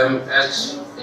M.H.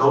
2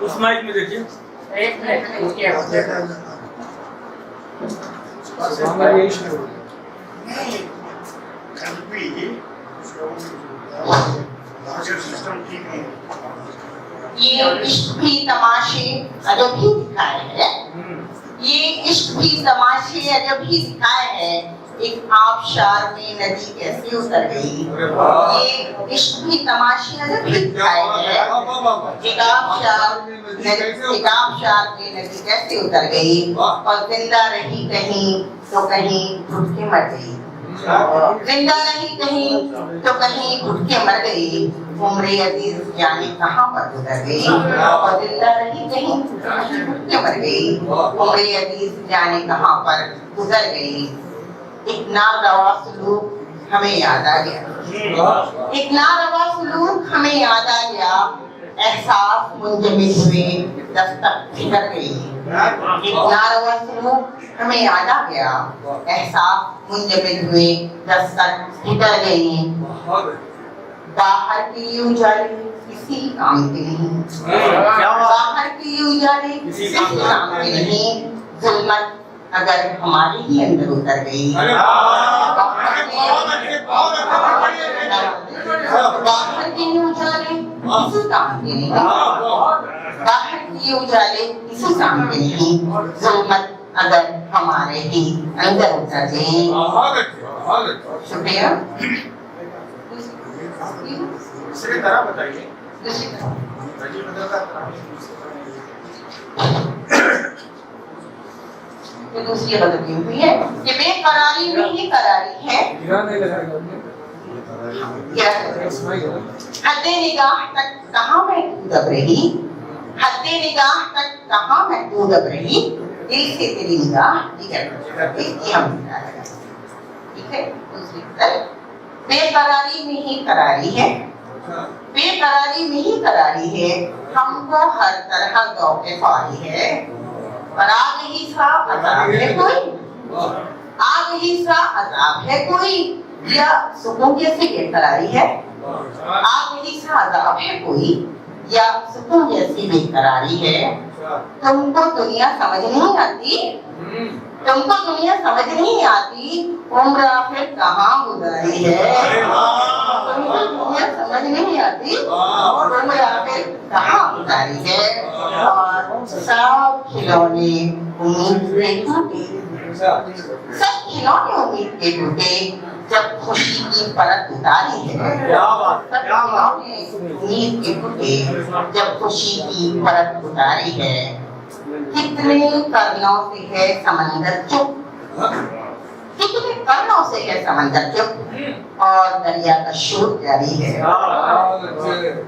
اس mic میں دیکھیے ایک منٹ کیا ہوتا ہے یہ عشق بھی تماشے اجب ہی دکھائے ہے یہ عشق بھی تماشے اجب ہی دکھائے ہے ایک آبشار میں ندی کیسے اتر گئی یہ عشق بھی تماشے اجب ہی دکھائے ہے ایک آبشار میں ندی کیسے اتر گئی اور زندہ رہی کہیں تو کہیں گھٹ کے مر گئی زندہ رہی کہیں تو کہیں گھٹ کے مر گئی عمر عزیز جانے کہاں پر گزر گئی اور زندہ رہی کہیں تو کہیں گھٹ کے مر گئی عمر عزیز جانے کہاں پر گزر گئی ایک ناروا سلوک ہمیں یاد آ گیا ایک ناروا سلوک ہمیں یاد آ گیا احساس منجمد ہوئے دستک بھر گئی ایک ناروا سلوک ہمیں یاد آ گیا احساس منجمد ہوئے دستک بھر گئی باہر کی اجالے کسی کام کے نہیں باہر کی اجالے کسی کام کے نہیں ظلمت اگر ہمارے ہی اندر اتر گئی باہر کی اجالے کسی کام کے نہیں باہر کی اجالے کسی کام کے نہیں ظلمت اگر ہمارے ہی اندر اتر گئی شکریہ دوسری طرح بتائیے دوسری طرح دوسری غلطی ہوئی ہے کہ بے قراری میں ہی قراری ہے حد نگاہ تک کہاں محدود اب رہی حد نگاہ تک کہاں محدود اب رہی دل سے تیری نگاہ ٹھیک ہے دوسری طرف بے قراری میں ہی قراری ہے بے قراری میں ہی قراری ہے ہم کو ہر طرح ذوق فاری ہے اور آگ ہی سا عذاب ہے کوئی آگ ہی سا عذاب ہے کوئی یا سکون جیسی بے قراری ہے آگ ہی سا عذاب ہے کوئی یا سکون جیسی بے قراری ہے تم کو دنیا سمجھ نہیں آتی تم کو دنیا سمجھ نہیں آتی عمر آخر کہاں گزاری ہے تم کو دنیا سمجھ نہیں آتی عمر آخر کہاں گزاری ہے اور سب کھلونے امید کے ٹوٹے سب کھلونے امید کے ٹوٹے جب خوشی کی پرت اتاری ہے سب کھلونے امید کے ٹوٹے جب خوشی کی پرت اتاری ہے کتنے کرنوں سے ہے سمندر چپ کتنے کرنوں سے ہے سمندر چپ اور دریا کا شور جاری ہے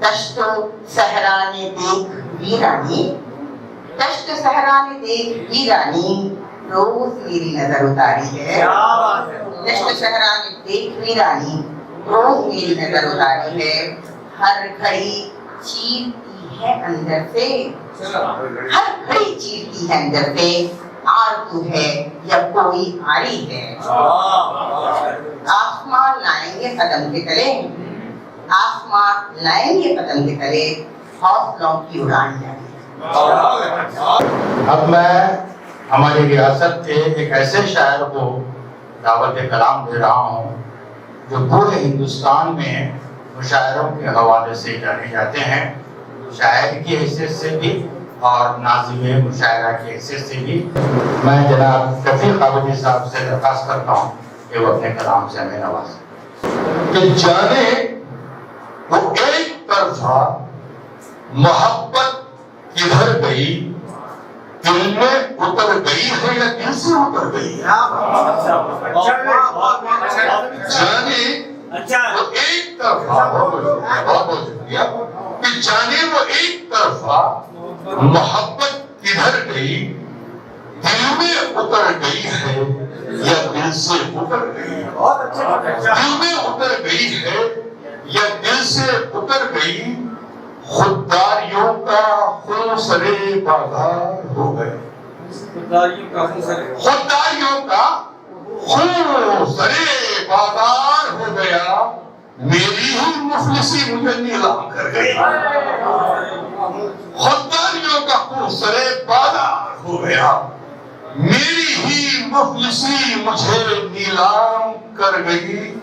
دشت و صحرا نے دیکھ ویرانی دشت و صحرا نے دیکھ ویرانی روز میری نظر اتاری ہے دشت و صحرا نے دیکھ ویرانی روز میری نظر اتاری ہے ہر گھڑی چیرتی ہے اندر سے ہر گھڑی چیرتی ہے اندر سے آرزو ہے یا کوئی آری ہے آسمان لائیں گے قدم کے تلے آسمان لائیں گے قدم کے تلے حوصلوں کی اڑان جائے اب میں ہماری ریاست کے ایک ایسے شاعر کو دعوت کلام دے رہا ہوں جو پورے ہندوستان میں مشاعروں کے حوالے سے جانے جاتے ہیں شاعر کی حیثیت سے بھی اور ناظم مشاعرہ کی حیثیت سے بھی میں جناب شفیق عابدی صاحب سے درخواست کرتا ہوں کہ وہ اپنے کلام سے ہمیں نوازیں کہ جانے وہ ایک طرفہ محبت کدھر گئی دل میں اتر گئی ہے یا دل سے اتر گئی جانے وہ ایک طرفہ بہت شکریہ کہ جانے وہ ایک طرفہ محبت کدھر گئی دل میں اتر گئی ہے یا دل سے اتر گئی دل میں اتر گئی ہے یا دل سے اتر گئی خودداریوں کا خونسرے بازار ہو گئے خودداریوں کا خونسرے بازار ہو گیا میری ہی مفلسی مجھے نیلام کر گئی، خودداریوں کا کوثر بازار ہو گیا، میری ہی مفلسی مجھے نیلام کر گئی۔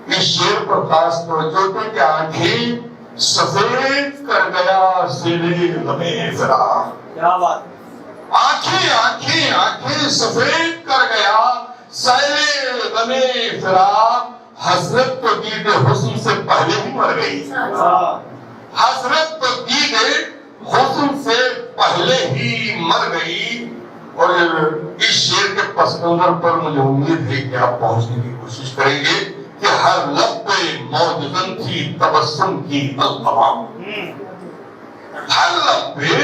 اس شعر پر خاص توجہ دے کہ آنکھیں سفید کر گیا سیلے غمے فراق، کیا بات، آنکھیں آنکھیں آنکھیں سفید کر گیا سیلے غمے فراق۔ حسرت تو دید حسن سے پہلے ہی مر گئی، حسرت تو دید حسن سے پہلے ہی مر گئی۔ اور اس شعر کے پس منظر پر مجھے امید ہے کہ آپ پہنچنے کی کوشش کریں گے کہ ہر لب پہ موجزن تھی تبسم کی القما، ہر لب پہ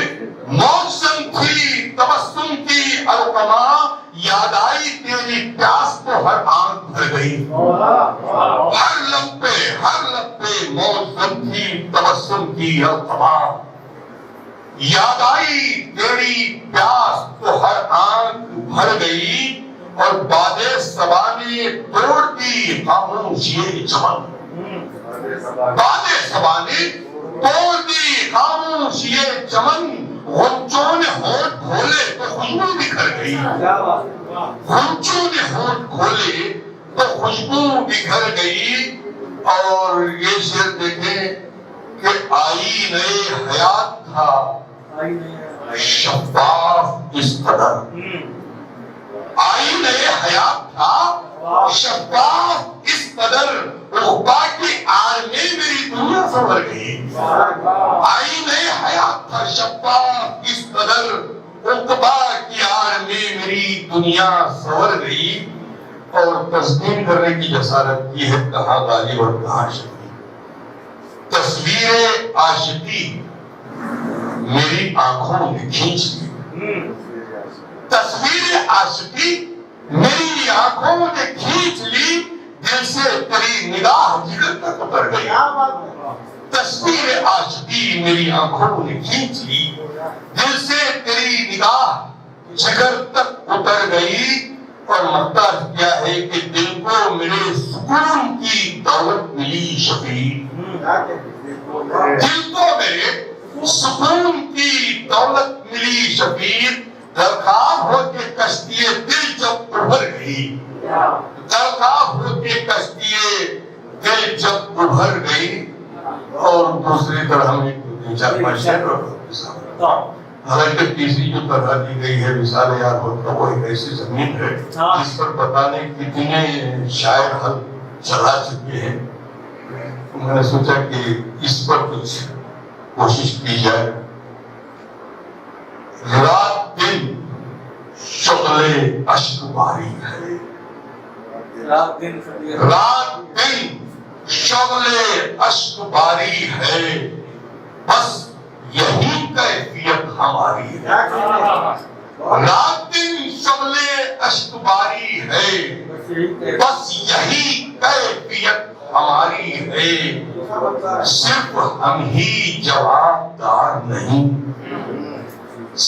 موجزن تھی تبسم کی القما، یاد آئی تیری پیاس تو ہر آنکھ بھر گئی، ہر لب پہ موجزن تھی تبسم کی القما، یاد آئی تیری پیاس تو ہر آنکھ بھر گئی، اور بادِ صبا نے توڑ دی خاموشی چمن، بادِ صبا نے توڑ دی خاموشی چمن، غنچوں نے ہونٹ کھولے تو خوشبو بکھر گئی، غنچوں نے ہونٹ کھولے تو خوشبو بکھر گئی۔ اور یہ شعر دیکھیں کہ آئینہ حیات تھا شفاف اس قدر، آئینہ حیات تھا شفاف اس قدر، عقبہ کی آڑ میں میری دنیا سنور گئی، آئینہ حیات تھا شفاف اس قدر، عقبہ کی آڑ میں میری دنیا سنور گئی۔ اور تسلیم کرنے کی جسارت کی ہے کہاں غالب اور کہاں شفیع، تصویر عاشقی میری آنکھوں نے کھینچ لی، تصویر عاشقی میری آنکھوں نے کھینچ لی، دل سے تیری نگاہ جگر تک اتر گئی، تصویر عاشقی میری آنکھوں نے کھینچ لی، دل سے تیری نگاہ جگر تک اتر گئی۔ اور مقصد کیا ہے کہ دل کو میرے سکون کی دولت ملی شفیع، دل کو میرے سکون کی دولت ملی شفیع، درخواست ہو کے کشتی دل جب ابھر گئی، درخواست ہو کے کشتی دل جب ابھر گئی۔ اور دوسری طرح ہمیں تین چار پانچ شعر، حالانکہ تیسری جو طرح دی گئی ہے مثال یار ہوتا وہ ایک ایسی زمین ہے جس پر پتہ نہیں کتنے شاعر حل چلا چکے ہیں، میں نے سوچا کہ اس پر کچھ کوشش کی جائے۔ رات دن شغل اشک باری ہے، رات دن شغل اشک باری ہے، بس یہی کیفیت ہماری ہے، رات دن شغل اشک باری ہے، بس یہی کیفیت ہماری ہے، صرف ہم ہی جوابدار نہیں،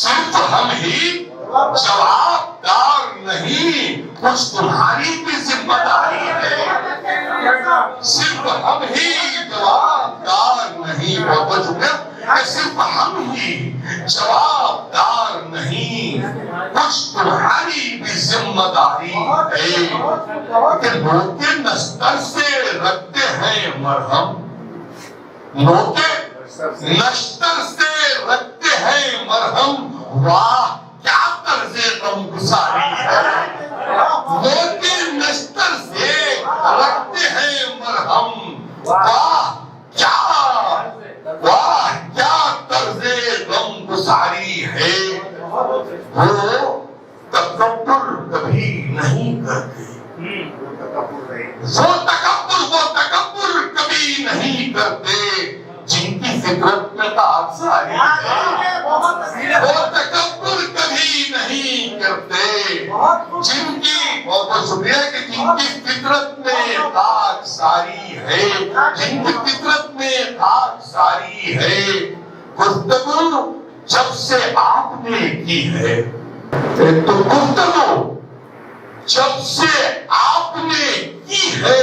صرف ہم ہی جوابدار نہیں، کچھ تمہاری بھی ذمہ داری ہے، صرف ہم ہی جوابدار نہیں، بہت شکریہ، صرف ہم ہی جوابدار نہیں، کچھ تمہاری بھی ذمہ داری ہے، کہ نوکے نشتر سے رکھتے ہیں مرہم، نوکے نشتر سے رکھتے ہیں مرہم، واہ کیا طرز غمگساری ہے، نوکے نشتر سے رکھتے ہیں مرہم، واہ کیا طرز غمگساری ہے، وہ تکبر کبھی نہیں کرتے، وہ تکبر کبھی نہیں کرتے، جن کی فطرت میں خاکساری ہے، وہ تکبر کبھی نہیں کرتے، جن کی بہت شکریہ کہ جن کی فطرت میں خاکساری ہے، جن کی فطرت میں خاکساری ہے۔ گفتگو جب سے آپ نے کی ہے، تو گفتگو جب سے آپ نے کی ہے،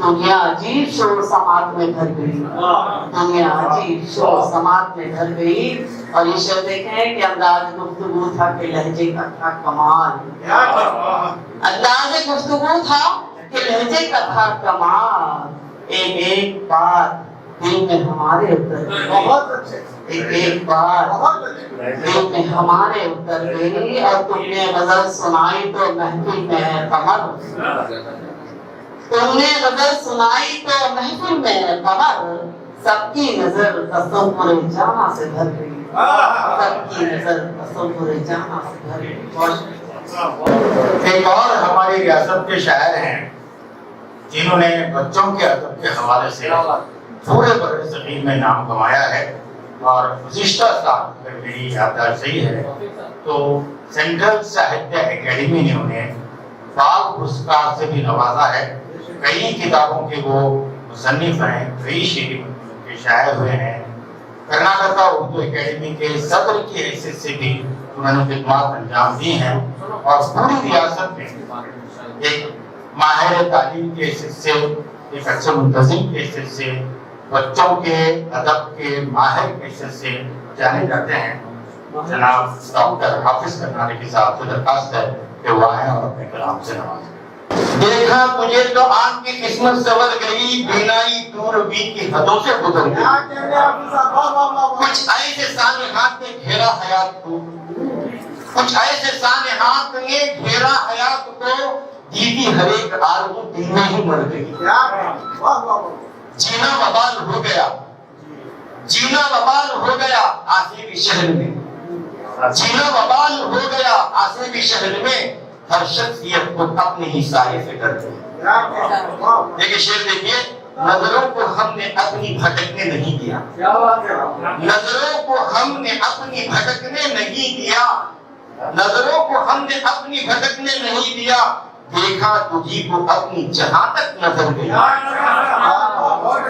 دنیا عجیب شور سماعت میں بھر گئی، دنیا عجیب شور سماعت میں بھر گئی. اور یہ شعر دیکھیں کہ انداز گفتگو تھا کہ لہجے کا تھا کمال، انداز گفتگو تھا کہ لہجے کا تھا کمال. ایک ایک بات دل میں ہمارے اتر گئی، بہت اچھے، ایک ایک بات بہت اچھے. دل میں ہمارے اتر گئی. اور تم نے غزل سنائی تو محفل میں ہے قمر، تم نے غزل سنائی تو محفل میں ہے قمر. سب کی نظر تصور جہاں سے بھر گئی، سب کی نظر تصور جہاں سے بھر گئی. ایک اور ہماری ریاست کے شاعر ہیں جنہوں نے بچوں کے ادب کے حوالے سے پورے بر صغیر میں نام کمایا ہے. اور گزشتہ سال اگر میری یادداشت صحیح ہے تو سینٹرل ساہتیہ اکیڈمی نے انہیں بال پرسکار سے بھی نوازا ہے. کئی کتابوں کے وہ مصنف ہیں، کئی شعری کے شاعر ہوئے ہیں. کرناٹکا اردو اکیڈمی کے صدر کی حیثیت سے بھی انہوں نے خدمات انجام دی ہیں. اور پوری ریاست میں ایک ماہر تعلیم کی حیثیت سے، ایک اچھے منتظم کی حیثیت سے، بچوں کے ادب کے ماہر کی حیثیت سے جانے جاتے ہیں. جناب ڈاکٹر حافظ کرناٹکی صاحب سے درخواست ہے کہ وہ آئیں اور اپنے کلام سے نوازیں. دیکھا تجھے تو آنکھ کی قسمت سنور گئی، بینائی دوربین کی حدوں سے گزر گئی. کچھ ایسے سانحات نے گھیرا حیات کو، کچھ ایسے سانحات نے گھیرا حیات کو، دیدی ہر ایک آرزو دل میں ہی مر گئی. جینا وبال ہو گیا، جینا وبال ہو گیا آسیبی شہر میں، جینا وبال ہو گیا آسیبی شہر میں. ہر شخصیت کو اپنے ہی سائے سے ڈر گئی. دیکھیں شعر دیکھیے، نظروں کو ہم نے اپنی بھٹکنے نہیں دیا، نظروں کو ہم نے اپنی بھٹکنے نہیں دیا، نظروں کو ہم نے اپنی بھٹکنے نہیں دیا. دیکھا تجھی کو اپنی جہاں تک نظر گئی.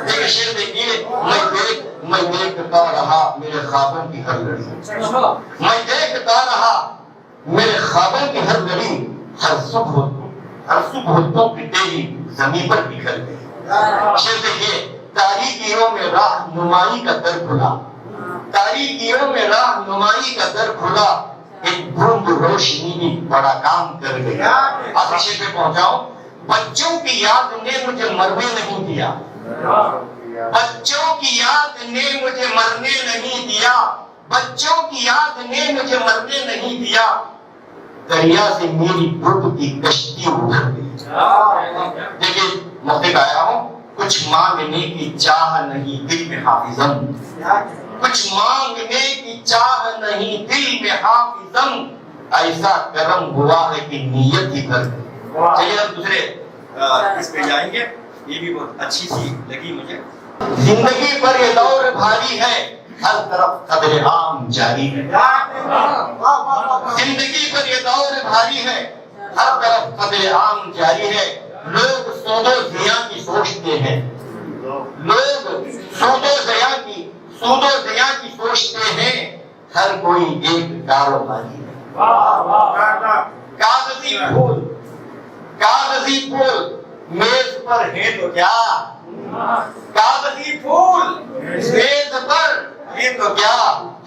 دیکھیں شعر دیکھیے، میں دیکھتا رہا میرے خوابوں کی ہر لڑی، میں دیکھتا رہا میرے خوابوں کی ہر لڑی. ہر صبح تو تیری زمین پر بکھر گئی. شعر دیکھیے، تاریکیوں میں راہ نمائی کا در کھلا، تاریکیوں میں راہ نمائی کا در کھلا. ایک بوند روشنی بھی بڑا کام کر گئی. آخری شعر پہ پہنچاؤں. بچوں کی یاد نے مجھے مرنے نہیں دیا، بچوں کی یاد نے مجھے مرنے نہیں دیا، بچوں کی یاد نے مجھے مرنے نہیں دیا. دریا سے میری برد کی کشتی ابھر گئی. دیکھیے موقع آیا ہوں، کچھ مانگنے کی چاہ نہیں دل میں حافظم، کچھ مانگنے کی چاہ نہیں دل میں حافظم. ایسا کرم ہوا ہے کہ نیت ہی بھر گئی. چلیے اب دوسرے اس پہ جائیں گے. یہ بھی بہت اچھی سی لگی مجھے. زندگی پر یہ دور بھاری ہے، ہر طرف قدر عام جاری ہے. زندگی پر یہ دور بھاری ہے، ہر طرف قدر عام جاری ہے. لوگ سود و ضیاء کی سوچتے ہیں، لوگ سود و ضیاء کی سوچتے ہیں. ہر کوئی ایک کاروباری ہے. کاغذی پھول میز پر ہے تو کیا، کاغذی پھول میز پر ہے تو کیا،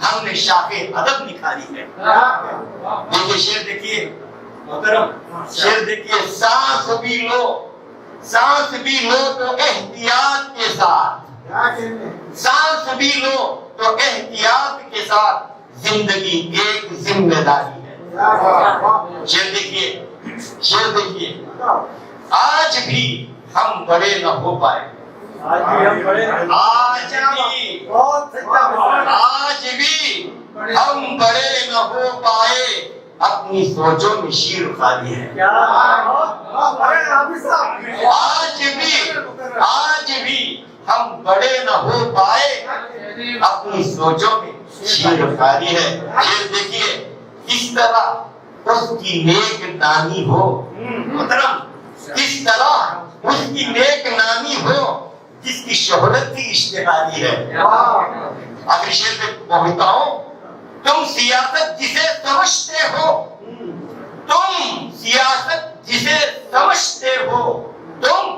ہم نے شاخ ادب نکھاری ہے. دیکھیے شعر دیکھیے محترم، شعر دیکھیے. سانس بھی لو، سانس بھی لو تو احتیاط کے ساتھ، سانس بھی لو تو احتیاط کے ساتھ. زندگی ایک ذمہ داری ہے. شعر دیکھیے، شعر دیکھیے. آج بھی ہم بڑے نہ ہو پائے، آج بھی ہم بڑے نہ ہو پائے. اپنی سوچوں میں شیر خالی ہے. آج بھی ہم بڑے نہ ہو پائے، اپنی سوچوں میں شیر خالی ہے. شعر دیکھیے، کس طرح اس کی نیک نامی ہو، محترم کس طرح اس کی نیک نامی ہو جس کی شہرت کی اشتہاری ہے. آخری شعر پہ پہنچتا ہوں. تم سیاست جسے سمجھتے ہو، تم سیاست جسے سمجھتے ہو، تم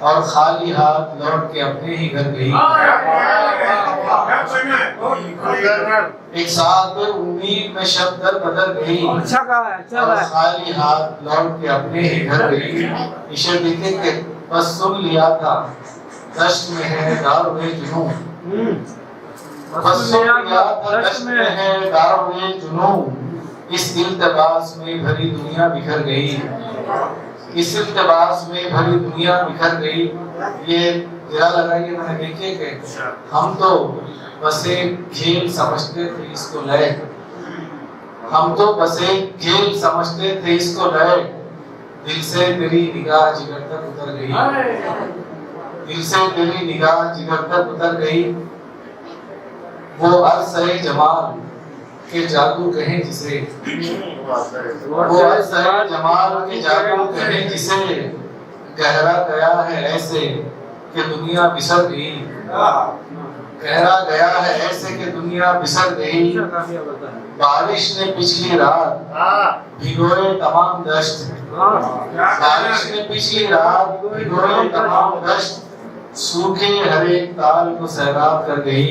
اور خالی ہاتھ لوٹ کے اپنے ہی گھر گئی۔ ایک ساتھ امید میں شب در بدر گئی اور خالی ہاتھ لوٹ کے اپنے ہی گھر گئی۔ عشق دیکھیں کہ بس سن لیا تھا دشت میں ہے داروے جنون، بس سن لیا تھا دشت میں ہے داروے جنون، اس التباس میں بھری دنیا بکھر گئی، اس التباس میں بھری دنیا بکھر گئی۔ یہ گرا لگائیے میں نے دیکھے کہ ہم تو بس ایک کھیل سمجھتے تھے اس کو لے، ہم تو بس ایک کھیل سمجھتے تھے اس کو لے، دل سے تیری نگاہ جگر تک اتر گئی، دل سے تیری نگاہ جگر تک اتر گئی۔ وہ عرصۂ جمال کے جادو کہیں جسے، وہ عرصۂ جمال کے جادو کہیں جسے، گہرا گیا ہے ایسے کہ دنیا بسر گئی، گہرا گیا ہے ایسے کہ دنیا بسر گئی۔ بارش نے پچھلی رات بھگوئے تمام دشت، بارش نے پچھلی رات بھگوئے تمام دشت، سوکھے ہر ایک تال کو سیراب کر گئی۔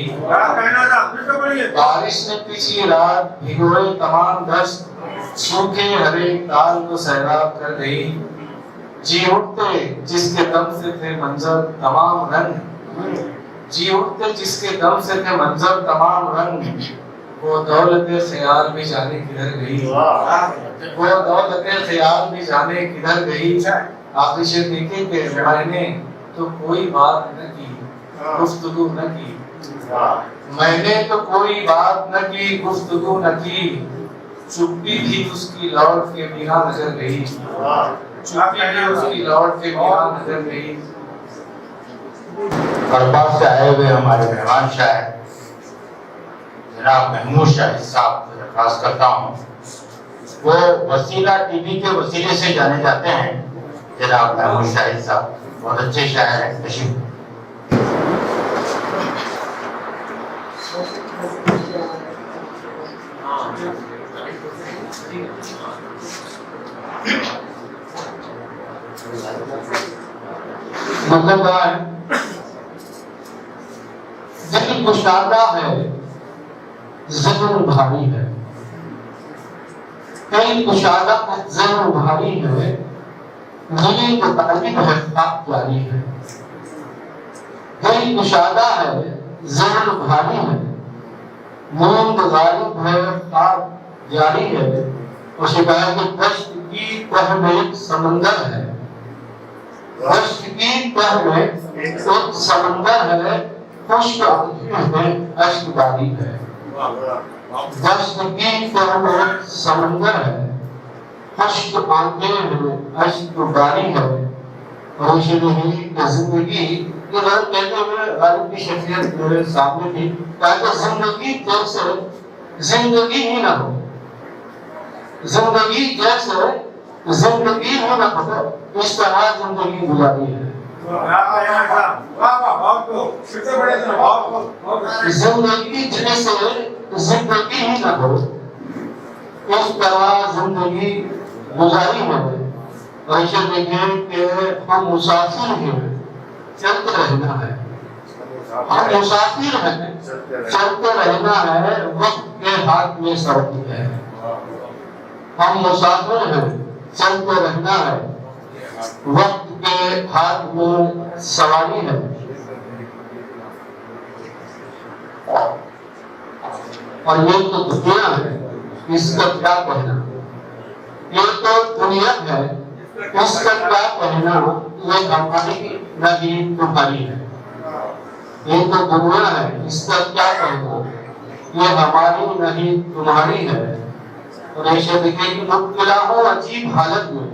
بارش نے پچھلی رات بھگوئے تمام دشت، سوکھے ہر ایک تال کو سیراب کر گئی۔ جی اٹھتے جس کے دم سے تھے منظر تمام رنگ، جی اٹھتے جس کے دم سے تھے منظر تمام رنگ، وہ دولت خیال بھی جانے کدھر گئی، وہ دولت خیال بھی جانے کدھر گئی۔ آخری شعر دیکھیں کہ میں نے تو کوئی بات نہ کی گفتگو نہ کی، میں نے تو کوئی بات نہ کی گفتگو نہ کی، چپی بھی اس کی لوٹ کے بنا نظر گئی، چپی بھی اس کی لوٹ کے بنا نظر گئی۔ عربات سے آئے ہوئے ہمارے مہمان شاعر جناب محمود شاہد صاحب کو درخواست کرتا ہوں، وہ وسیلہ ٹی وی کے وسیلے سے جانے جاتے ہیں۔ جناب محمود شاہد صاحب بہت اچھے شاعر ہیں، تشریف۔ مطلب دل کشادہ ہے ذہن بھاری ہے، دل کشادہ ہے ذہن بھاری ہے، دل کو طالب ہے خاک جاری ہے، دل کشادہ ہے ذہن بھاری ہے، نیند غالب ہے خاک جاری ہے، اور شکایت دشت کی تہ میں ایک سمندر ہے، دشت کی تہ میں ایک سمندر ہے، خشک آنکھیں میں اشک باری ہے، دشت کی تہ میں سمندر ہے، خشک آنکھیں میں اشک باری ہے، روشن ہی زندگی یہ بات کہتے ہوئے غالب کی شخصیت میرے سامنے تھی، کہ زندگی جیسے زندگی ہی نہ ہو، زندگی جیسے زندگی ہی نہ ہو، اس طرح زندگی گزاری ہے، زندگی جیسے زندگی ہی نہ ہو، اس طرح زندگی گزاری ہے۔ ایسے دیکھیں کہ ہم مسافر ہیں، چلتے رہنا ہے، ہم مسافر ہیں، چلتے رہنا ہے، وقت کے ہاتھ میں سواری ہے، ہم مسافر ہیں، چلتے رہنا ہے، وقت کے ہاتھ میں سواری ہے۔ اور یہ تو دنیا ہے، اس کا کیا کہنا، یہ تو دنیا ہے، اس کا کیا کہنا، یہ ہماری نہیں تمہاری ہے، یہ تو دنیا ہے، اس کا کیا کہنا، یہ ہماری نہیں تمہاری ہے۔ اور ایسے دیکھیں کہ مبتلا ہو عجیب حالت میں،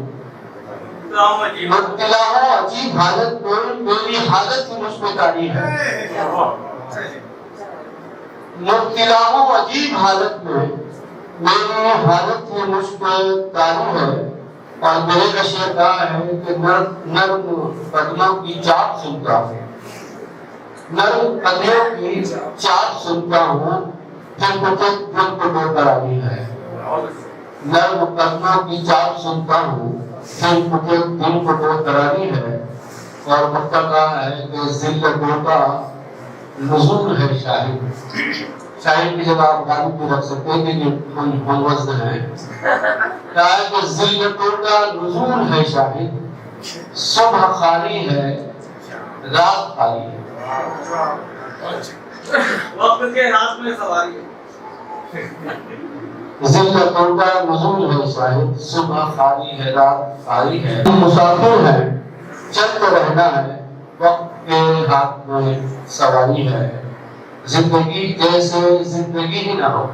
مبتلا ہو عجیب حالت میں، میری حالت ہی مجھ پہ کاری ہے، مبتلا ہو عجیب حالت میں، میری حالت ہی مجھ پہ کاری ہے۔ اور میرے کا شعر کہا ہے کہ نرم قدموں کی چاپ سنتا ہوں، نرم قدموں کی چاپ سنتا ہوں، پھر مجھے دل کو بےقراری ہے، نرم قدموں کی چاپ سنتا ہوں، پھر مجھے دل کو بےقراری ہے۔ اور مکہ کہا ہے کہ ذلتوں کا نزول ہے شاہد. شاہد کی جگہ آپ غالب بھی رکھ سکتے ہیں کہ ہم وزن ہیں. کہا ہے کہ ذلتوں کا نزول ہے شاہد, صبح خالی ہے رات خالی ہے. وقت کے ہاتھ میں سواری ہے. ذلتوں کا نزول ہے شاہد, صبح خالی ہے رات خالی ہے. مسافر ہیں چلتے رہنا ہے, وقت کے ہاتھ میں سواری ہے. زندگی جیسے زندگی ہی نہ ہو,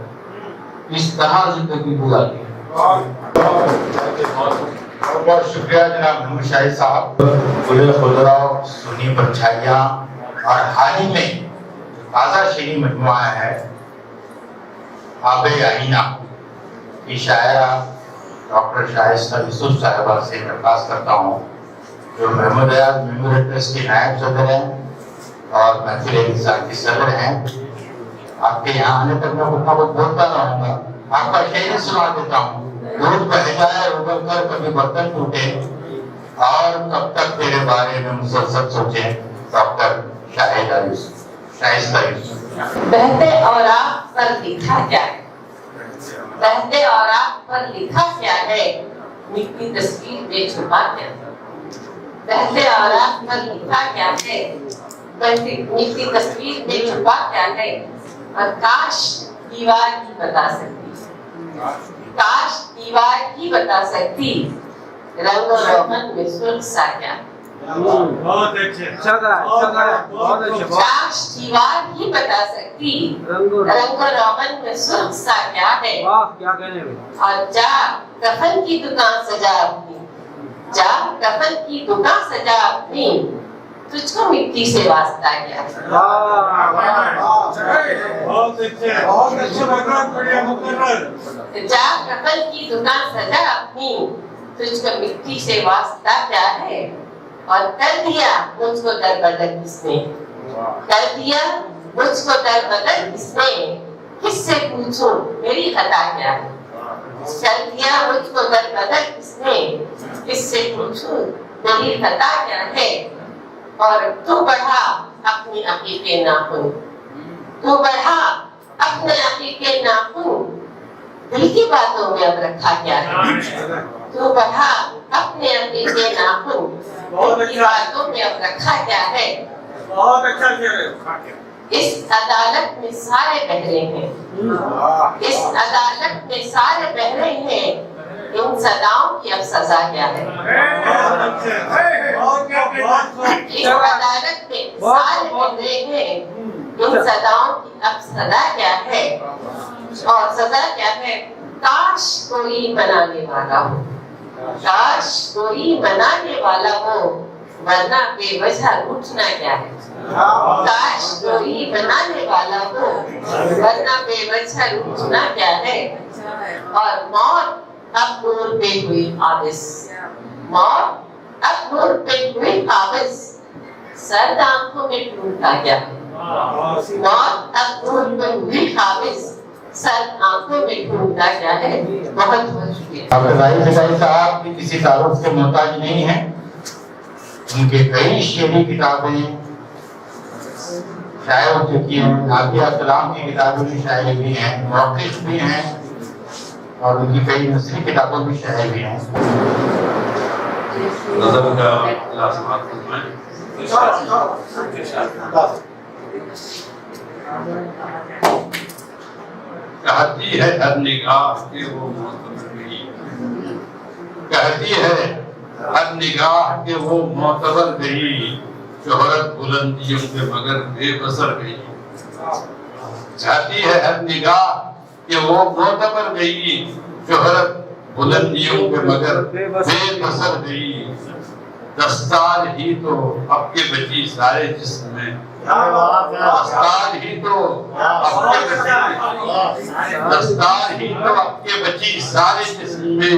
اس طرح زندگی گزاری ہے. بہت بہت شکریہ جناب محمد شاہد صاحب. گل خضرا, سنی پرچھائیاں اور حال ہی میں تازہ شعری مجموعہ ہے آب آئینہ کی شاعرہ ڈاکٹر شائستہ یوسف صاحبہ سے درخواست کرتا ہوں, جو محمد ایاز میموریل ٹرسٹ کے نائب صدر ہیں اور محفل انصار کی صدر ہیں. آپ کے یہاں آنے تک میں اتنا بہت بولتا رہوں گا. آپ کا شعر سنا دیتا ہوں. دودھ بہ جائے ابل کر کبھی برتن ٹوٹے, اور کب تک تیرے بارے میں مسلسل سوچیں. ڈاکٹر شائستہ یوسف. بہتے اوراق پر لکھا کیا ہے, بہتے اوراق پر لکھا کیا ہے, مٹی تصویر میں چھپا کیا ہے. بہتے اوراق پر لکھا کیا ہے, مٹی تصویر میں چھپا کیا ہے. اور کاش دیوار ہی بتا سکتی, کاش دیوار ہی بتا سکتی, رنگ و روغن میں سرخ سا کیا. بہت اچھے, کاش دیوار ہی بتا سکتی, رنگ و روغن میں سرخ سا کیا ہے. اور جا کفن کی دکان سجا اپنی, جا کفن کی دکان سجا اپنی, تجھ کو مٹی سے واسطہ کیا ہے. جا کفن کی دکان سجا اپنی, تجھ کو مٹی سے واسطہ کیا ہے. اور کر دیا مجھ کو در بدر کس نے, کر دیا مجھ کو در بدر کس نے, کس سے پوچھوں میری خطا کیا ہے. کر دیا مجھ کو در بدر کس نے, کس سے پوچھوں میری خطا کیا ہے. اور تو بڑھا اپنی عقیقے ناخن, تو بڑھا اپنے عقیقے ناخن, دل کی باتوں میں اب رکھا کیا ہے. تو بڑھا اپنے عقیقے ناخن, دل کی باتوں میں اب رکھا کیا ہے. بہت اچھا شعر ہے. اس عدالت میں سارے بہرے ہیں, اس عدالت میں سارے بہرے ہیں, ان صداؤں کی اب سزا کیا ہے. اس عدالت میں سارے بہرے ہیں, ان صداؤں کی اب سزا کیا ہے. اور سزا کیا ہے. کاش کوئی منانے والا ہو, کاش کوئی منانے والا ہو, ورنہ بے وجہ روٹنا کیا ہے. کاش کوئی بنانے والا ہو, ورنہ بے وجہ روٹنا کیا ہے. اور موت اب نور پہ ہوئی قابض, موت اب نور پہ ہوئی قابض, سرد آنکھوں میں ڈھونڈتا کیا ہے. موت اب نور پہ ہوئی قابض, سرد آنکھوں میں ڈھونڈتا کیا ہے. بہت بہت شکریہ. ڈاکٹر ظاہر حسین صاحب بھی کسی تعارف کے محتاج نہیں ہیں. ان کے کئی شعری کتابیں شائع ہو چکی ہیں. نافیہ کلام کی کتابیں بھی شائع ہوئی ہیں, موقف بھی ہیں, اور ان کی کئی نثری کتابیں بھی شائع ہوئی ہیں. نظر کا لازمات فرمائیں. کہتی ہے ہر نگاہ کہ وہ معتبر گئی, کہتی ہے ہر نگاہ کہ وہ معتبر گئی, شہرت بلندیوں پہ مگر بے بصر گئی. چاہتی ہے ہر نگاہ کہ وہ معتبر گئی, شہرت بلندیوں پہ مگر بے بصر گئی. دستار ہی تو اب کے بچی سارے جسم میں, دستار ہی تو اب کے بچی, دستار ہی تو اب کے بچی سارے جسم میں,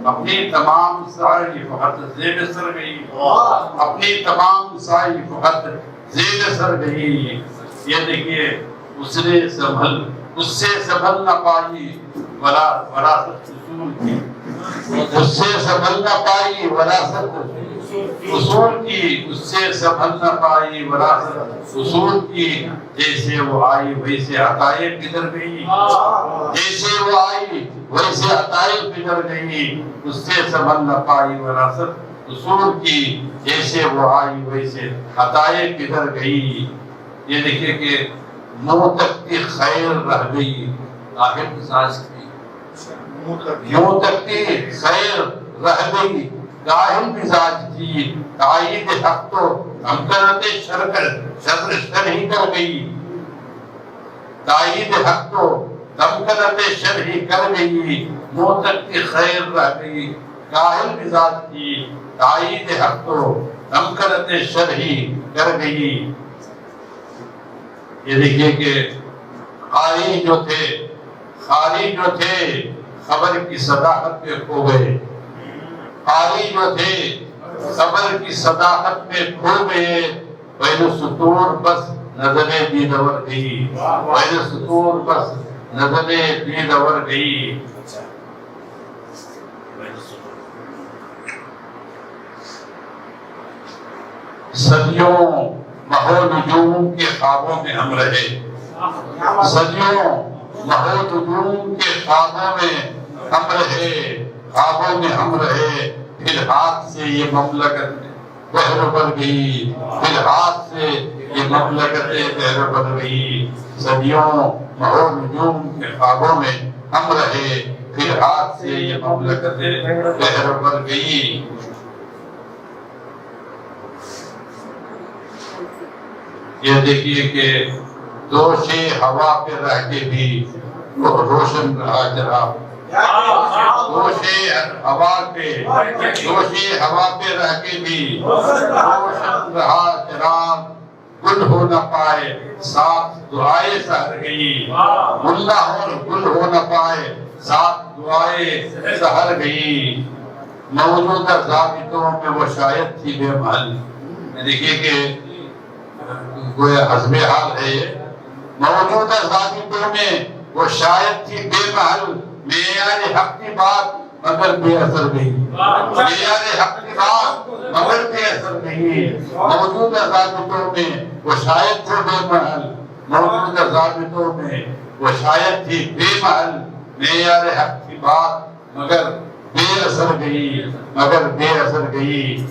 اپنی تمام ساری فقط زیر سر گئی, اپنی تمام ساری فقط زیر سر گئی. یہ دیکھیے اس سے سنبھل نہ پائی وراثت اصول کی, اس سے سنبھل نہ پائی وراثت اصول کی، اس سے سنبھل نہ پائی وراثت اصول کی، جیسے وہ آئی ویسے عطائیں بگڑ گئی، جیسے وہ آئی ویسے عطائیں بگڑ گئی، اس سے سنبھل نہ پائی وراثت اصول کی، جیسے وہ آئی ویسے عطائیں بگڑ گئی۔ یہ دیکھیے کہ منہ تک کی خیر رہ گئی، آخر مزاج کی یوں تک کی خیر رہ گئی، گاہل مزاج کی تائید حق تو ہم کرتے شر ہی کر گئی، تائید حق تو ہم کرتے شر ہی کر گئی، منہ تک کی خیر رہ گئی، گاہل مزاج کی تائید حق تو ہم کرتے شر ہی کر گئی۔ یہ دیکھیے کہ قاری جو تھے، قاری جو تھے خبر کی صداقت پہ کھو گئے، قاری جو تھے خبر کی صداقت پہ کھو گئے، پہلے سطور بس نظریں دید اور گئی، پہلے سطور بس نظریں دید اور گئی۔ صدیوں مہو نجوم کے خوابوں میں ہم رہے، صدیوں مہو نجوم کے خوابوں میں ہم رہے، خوابوں میں ہم رہے، پھر ہاتھ سے یہ مملکت بہر بڑھ گئی، پھر ہاتھ سے یہ مملکت بہر بڑھ گئی۔ صدیوں مہو نجوم کے خوابوں میں ہم رہے، پھر ہاتھ سے یہ مملکت بہر بڑھ گئی۔ یہ دیکھیے کہ دوشے ہوا پہ رہ کے بھی وہ روشن رہا جناب، دوشے ہوا پہ رہ کے بھی روشن رہا جناب، گل ہو نہ پائے ساتھ دعائیں سہر گئی، ملا اور گل ہو نہ پائے ساتھ دعائیں سہر گئی۔ موجودہ ضابطوں میں وہ شاید تھی بے محل، دیکھیے کہ گویا حزم حال ہے یہ، موجودہ ضابطوں میں وہ شاید تھی بے محل، معیار حق کی بات مگر بے اثر گئی، معیار حق کی بات مگر بے اثر گئی۔ موجودہ ضابطوں میں وہ شاید تھی بے محل، موجودہ ضابطوں میں وہ شاید تھی بے محل، معیار حق کی بات مگر بے اثر گئی، مگر بے اثر گئی۔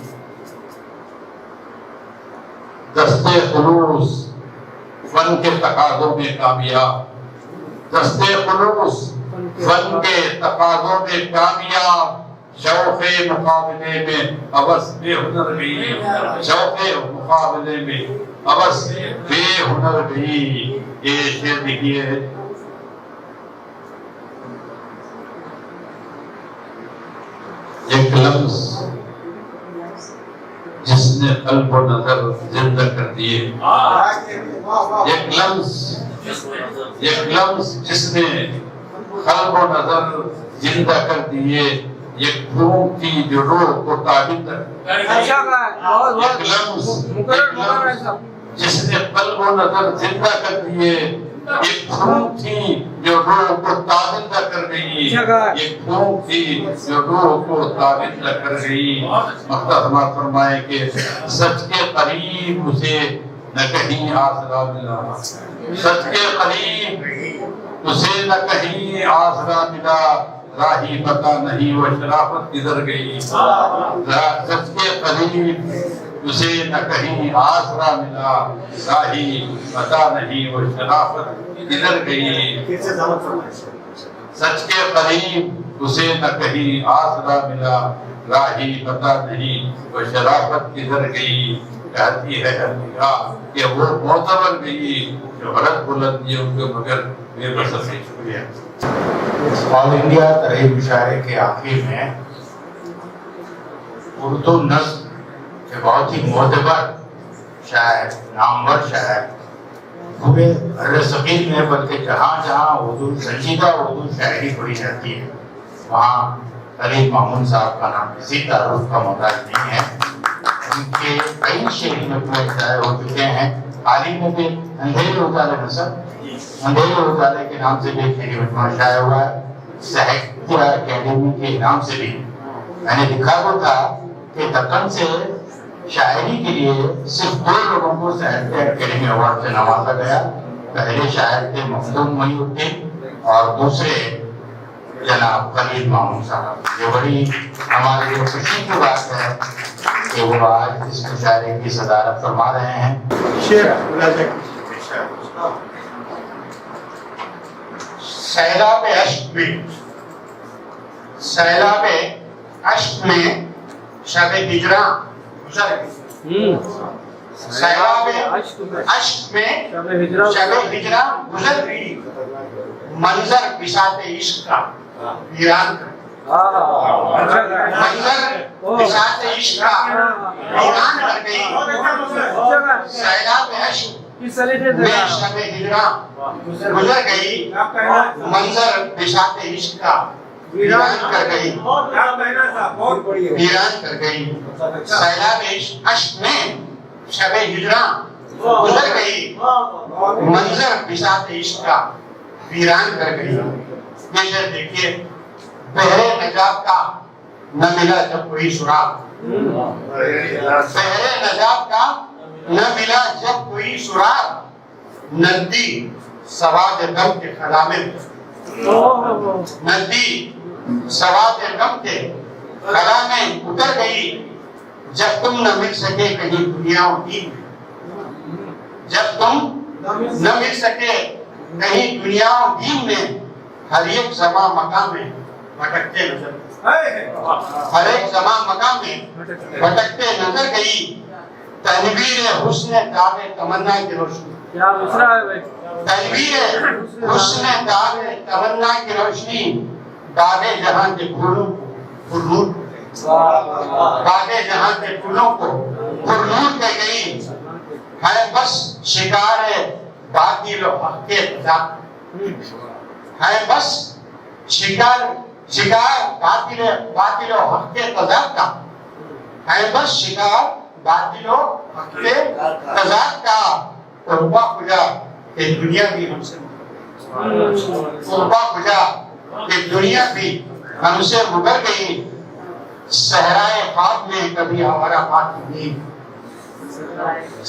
دستے خلوص فن کے تقاضوں میں کامیاب، دستے خلوص فن کے تقاضوں میں کامیاب، شوق مقابلے میں ابس بے ہنر گئی، شوق مقابلے میں ابس بے ہنر گئی۔ یہ شعر دیکھیے، ایک لمس جس نے قلب و نظر زندہ کر دیے، ایک لمس جس نے قلب و نظر زندہ کر دیے، ایک پھونک تھی جو روح کو تابندہ، ایک لمس جس نے قلب و نظر زندہ کر دیے، ایک پھونک تھی جو روح کو تابندہ کر گئی، ایک پھونک تھی جو روح کو تابندہ کر گئی۔ مختصر فرمائے کہ سچ کے قریب اسے نہ کہیں آسرا ملا، سچ کے قریب اسے نہ کہیں آسرا ملا، راہی پتہ نہیں وہ شرافت کدھر گئی، سچ کے قریب اسے نہ کہیں آسرا ملا، راہی پتہ نہیں وہ شرافت کدھر گئی۔ سچ کے قریب اسے نہ کہیں آسرا ملا، راہی پتہ نہیں وہ شرافت کدھر گئی۔ کہتی ہے نگاہ کہ وہ معتبر گئی جو غلط بلندیوں کے مگر بے بس سے چھوڑیا۔ آل انڈیا طرح مشاعرے کے آخر میں اردو نظم کہ بہت ہی معتبر شاعر، نامور شاعر پورے بر صغیر میں بلکہ جہاں جہاں اردو سنجیدہ اردو شاعری پڑھی جاتی ہے وہاں خلیل مامون صاحب کا نام کسی تعارف کا محتاج نہیں ہے۔ ان کے کئی شعر میں شائع ہو چکے ہیں، حال ہی میں بھی اندھیرے اجالے نثر، اندھیرے اجالے کے نام سے بھی ایک شعری مجموعہ شائع ہوا ہے، ساہتیہ اکیڈمی کے انعام سے بھی میں نے لکھا وہ تھا کہ دکن سے شاعری کے لیے صرف 2 لوگوں کو ساہتیہ اکیڈمی ایوارڈ سے نوازا گیا. پہلے شاعر تھے مخدوم محی الدین اور دوسرے جناب خلیل مامون صاحب. یہ بڑی ہمارے لیے خوشی کی بات ہے کہ وہ آج اس مشاعرے کی صدارت فرما رہے ہیں. سیلاب اشک میں شب ہجراں گزر گئی. سیلاب اشک میں شب ہجراں گزر گئی. منظر بساط عشق کا ویران کر بساط عشق کا ویران کر گئی. سیلاب اشک میں شب ہجراں گزر گئی. منظر بساط عشق کا ویران کر گئی. ویران کر گئی. سیلاب اشک میں شب ہجراں گزر گئی. منظر بساط عشق کا ویران کر گئی. یہ شعر دیکھیے. بحر نجات کا نہ ملا جب کوئی سراغ. بحر نجات کا نہ ملا جب کوئی سراغ. ندی سواد غم کے خلا میں ندی سواد غم کے خلا میں اتر گئی. جب تم نہ مل سکے کہیں دنیا و دین میں. جب تم نہ مل سکے کہیں دنیا و دین میں. ہر ایک زمان مقام میں بھٹکتے نظر ہر ایک زمان مقام میں بھٹکتے نظر گئی. تنویر حسن داغ تمنا کی روشنی. تنویر حسن داغ تمنا کی روشنی باغ جہاں کے پھولوں کو پرنور باغ جہاں کے پھولوں کو پرنور کر گئی. ہے بس شکار باطل و حق کے تضاد. ہے بس شکار باطل و حق کے تضاد کا. ہے بس شکار باطل و حق کے تضاد کا. قربا خدا کہ دنیا بھی ہم سے قربا خدا کہ دنیا بھی ہم سے مگر گئی. صحرائے خواب میں کبھی آوارہ پاتی نیند.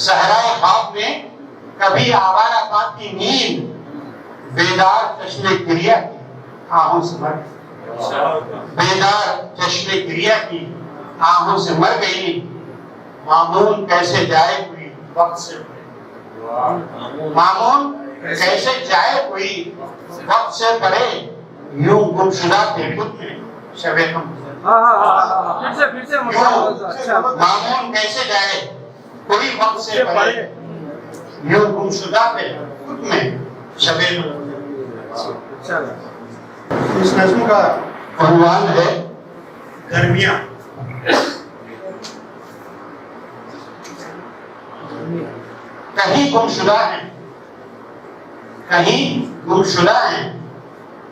صحرائے خواب میں کبھی آوارہ پاتی نیند. بیدار چشم گریہ کی آہوں سے مر گئی. بیدار چشم گریہ کی آہوں سے مر گئی. مامون کیسے جائے کوئی وقت سے پڑے. مامون کیسے جائے کوئی وقت سے پڑے. یوں گمشدہ تھے خود میں شب غم. مامون کیسے جائے کوئی وقت سے پڑے. یوں گمشدہ تھے خود میں شب غم. اس نظم کا عنوان ہے گرمیاں. کہیں گمشدہ ہیں کہیں گمشدہ ہیں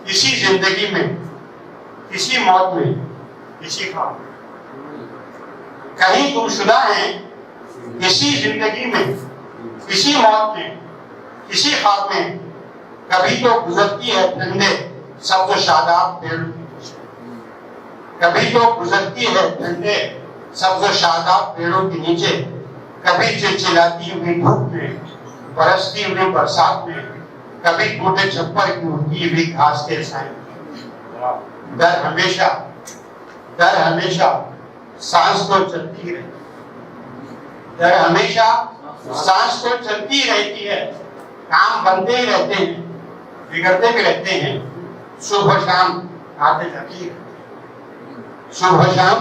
کسی زندگی میں کسی موت میں کسی خواب میں. کہیں گمشدہ ہیں کسی زندگی میں کسی موت میں کسی خواب میں. کبھی تو گزرتی ہے ٹھنڈے سبز و شاداب پیڑوں کی روشنی. کبھی تو گزرتی ہے ٹھنڈے سبز و شاداب پیڑوں کے نیچے. کبھی چلچلاتی ہوئی دھوپ میں برستی ہوئی برسات میں. کبھی ٹوٹے چھپر کی اڑتی ہوئی گھاس کے سائے. در ہمیشہ سانس تو چلتی رہتی. در ہمیشہ سانس تو چلتی رہتی ہے. کام بنتے ہی رہتے ہیں بگڑتے بھی رہتے ہیں. صبح شام آتے جاتے ہی صبح شام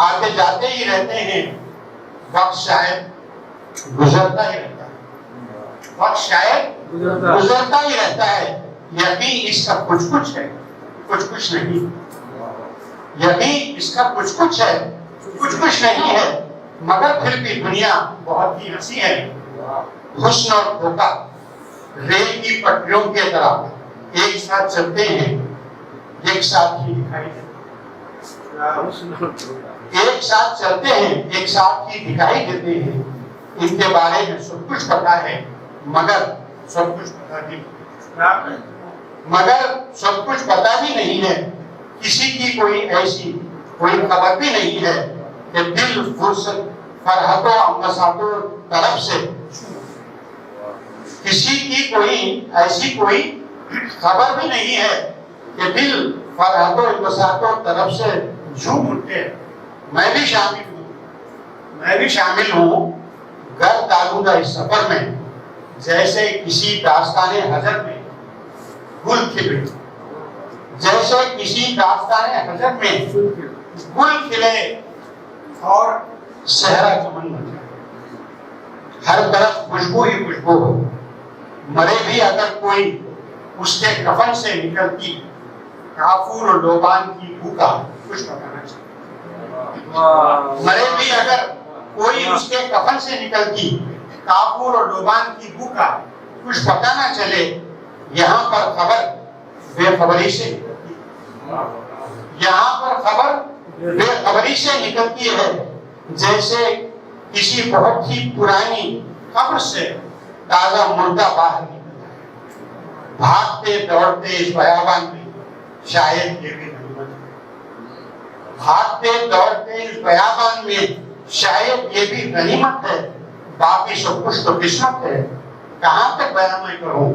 آتے جاتے ہی رہتے ہیں. وقت شاید گزرتا ہی رہتا ہے. وقت شاید گزرتا ہی رہتا ہے. یقین اس کا کچھ ہے کچھ نہیں. یقین اس کا کچھ ہے کچھ نہیں ہے. مگر پھر بھی دنیا بہت ہی ہنسی ہے. حسن اور دھوکہ ریل کی پٹریوں کے طرح ایک ساتھ چلتے ہیں ایک ساتھ ہی دکھائی دیتے. ایک ساتھ چلتے ہیں ایک ساتھ ہی دکھائی دیتے ہیں. ان کے بارے میں سب کچھ پتا ہے مگر سب کچھ پتا بھی نہیں ہے. کسی کی کوئی ایسی کوئی خبر بھی نہیں ہے کہ دل فرصت فرحتوں انبساطوں طرف سے کسی کی کوئی ایسی کوئی خبر بھی نہیں ہے کہ دل فرحتوں انبساطوں طرف سے جھوم اٹھے. میں بھی شامل ہوں گر دالودہ اس سفر میں جیسے کسی داستان حضرت میں گل کھلے جیسے کسی داستان حضرت میں گل کھلے اور صحرا چمن بن جائے. ہر طرف خوشبو ہی خوشبو ہو. مرے بھی اگر کوئی اس کے کفن سے نکلتی کافور اور لوبان کی بو کا کچھ پکانا چاہیے. مرے بھی اگر کوئی اس کے کفن سے نکلتی کافور اور لوبان کی بو کا کچھ پکانا چلے. یہاں پر خبر بے خبری سے نکلتی ہے جیسے کسی بہت ہی پرانی قبر سے تازہ مردہ باہر نکلتا ہے. بھاگتے دوڑتے اس بیابان میں شاید یہ بھی غنیمت ہے. بھاگتے دوڑتے اس بیابان میں شاید یہ بھی غنیمت ہے. باقی سب کچھ تو قسمت ہے. کہاں تک بیان میں کروں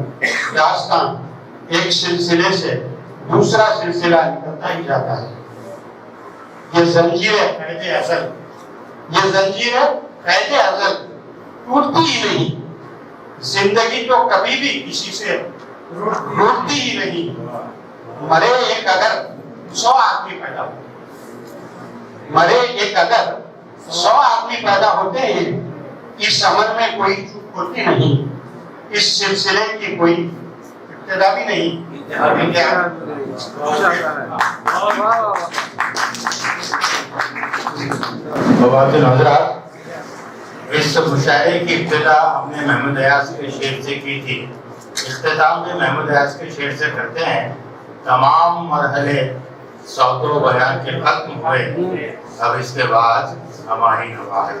داستان ایک سلسلے سے دوسرا سلسلہ نکلتا ہی جاتا ہے. یہ زنجیریں قید ازل ٹوٹتی ہی نہیں. زندگی تو کبھی بھی کسی سے روٹتی ہی نہیں. مرے ایک اگر 100 آدمی پیدا ہوتے ہیں اس عمل میں کوئی چوک ہوتی نہیں. اس سلسلے کی کوئی ابتدا بھی نہیں. خواتین حضرات، اس مشاعرے کی ابتدا ہم نے محمد ایاز کے شعر سے کی تھی. اختتام میں محمد ایاز کے شعر سے کرتے ہیں. تمام مرحلے صوت و بیان کے ختم ہوئے. اب اس کے بعد ہماری نواز